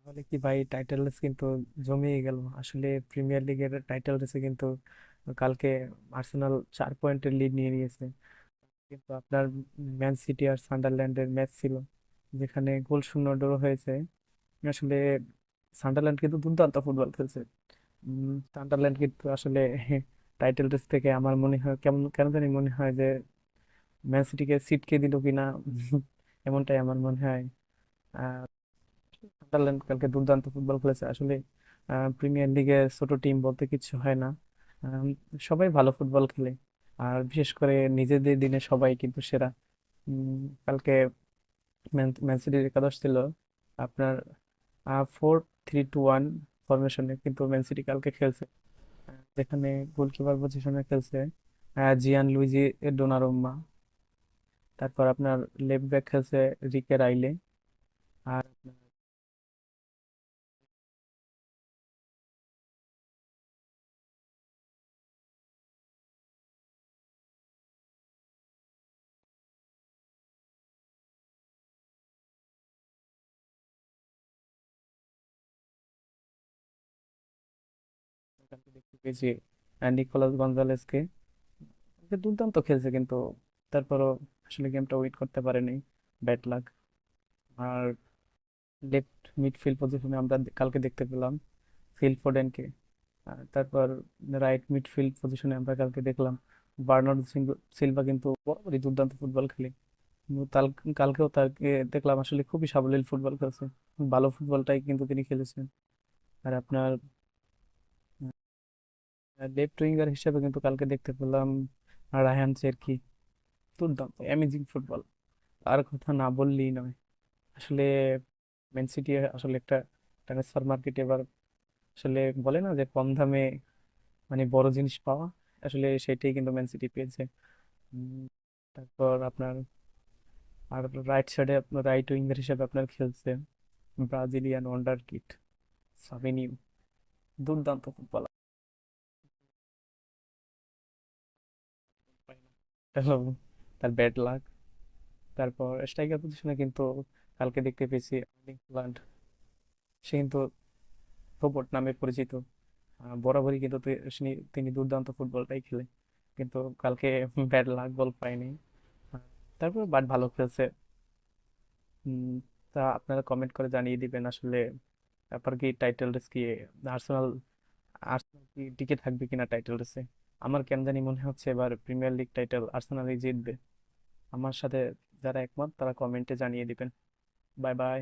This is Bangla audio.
তাহলে কি ভাই, টাইটেল রেস কিন্তু জমিয়ে গেল আসলে। প্রিমিয়ার লিগের টাইটেল রেসে কিন্তু কালকে আর্সেনাল 4 পয়েন্টের লিড নিয়ে নিয়েছে। কিন্তু আপনার ম্যান সিটি আর সান্ডারল্যান্ডের ম্যাচ ছিল, যেখানে গোল শূন্য ড্র হয়েছে। আসলে সান্ডারল্যান্ড কিন্তু দুর্দান্ত ফুটবল খেলছে। সান্ডারল্যান্ড কিন্তু আসলে টাইটেল রেস থেকে আমার মনে হয় কেমন কেন জানি মনে হয় যে ম্যান সিটিকে সিটকে দিল কিনা। এমনটাই আমার মনে হয়। সান্ডারল্যান্ড কালকে দুর্দান্ত ফুটবল খেলেছে আসলে। প্রিমিয়ার লিগে ছোট টিম বলতে কিছু হয় না। আম, সবাই ভালো ফুটবল খেলে, আর বিশেষ করে নিজেদের দিনে সবাই কিন্তু সেরা। কালকে ম্যান সিটির একাদশ ছিল আপনার 4-3-2-1 ফরমেশনে, কিন্তু ম্যান সিটি কালকে খেলছে। যেখানে গোলকিপার পজিশনে খেলছে জিয়ান লুইজি ডোনারুম্মা। তারপর আপনার লেফট ব্যাক খেলছে রিকে রাইলে। আর কালকে দেখতে পেয়েছি নিকোলাস গঞ্জালেসকে। যে দুর্দান্ত খেলছে, কিন্তু তারপরও আসলে গেমটা উইন করতে পারেনি। Bad luck. আর লেফট মিডফিল্ড পজিশনে আমরা কালকে দেখতে পেলাম ফিল ফোডেনকে। তারপর রাইট মিডফিল্ড পজিশনে আমরা কালকে দেখলাম বার্নার্ডো সিলভা, কিন্তু বরাবরই দুর্দান্ত ফুটবল খেলে। কিন্তু কালকেও তাকে দেখলাম আসলে খুবই সাবলীল ফুটবল খেলছে। ভালো ফুটবলটাই কিন্তু তিনি খেলেছেন। আর আপনার লেফট উইঙ্গার হিসেবে কিন্তু কালকে দেখতে পেলাম রায়হান চেরকি। দুর্দান্ত অ্যামেজিং ফুটবল, আর কথা না বললেই নয় আসলে। ম্যান সিটি আসলে একটা ট্রান্সফার মার্কেট এবার আসলে বলে না যে কম দামে মানে বড় জিনিস পাওয়া, আসলে সেটাই কিন্তু ম্যান সিটি পেয়েছে। উম, তারপর আপনার আর রাইট সাইডে আপনার রাইট উইঙ্গার হিসেবে আপনার খেলছে ব্রাজিলিয়ান ওয়ান্ডার কিড সাবিনিউ। দুর্দান্ত ফুটবলার। তার ব্যাড লাক। তারপর স্ট্রাইকার পজিশনে কিন্তু কালকে দেখতে পেয়েছি আর্লিং হাল্যান্ড। সে কিন্তু রোবট নামে পরিচিত। বরাবরই কিন্তু তিনি দুর্দান্ত ফুটবলটাই খেলে, কিন্তু কালকে ব্যাড লাক বল পায়নি। আহ, তারপর বাট ভালো খেলছে। উম, তা আপনারা কমেন্ট করে জানিয়ে দিবেন আসলে তারপর কি টাইটেল রেস কি আর্সেনাল আর্সেনাল কি টিকে থাকবে কিনা টাইটেল রেসে। আমার কেন জানি মনে হচ্ছে এবার প্রিমিয়ার লিগ টাইটেল আর্সেনালই জিতবে। আমার সাথে যারা একমত তারা কমেন্টে জানিয়ে দিবেন। Bye bye.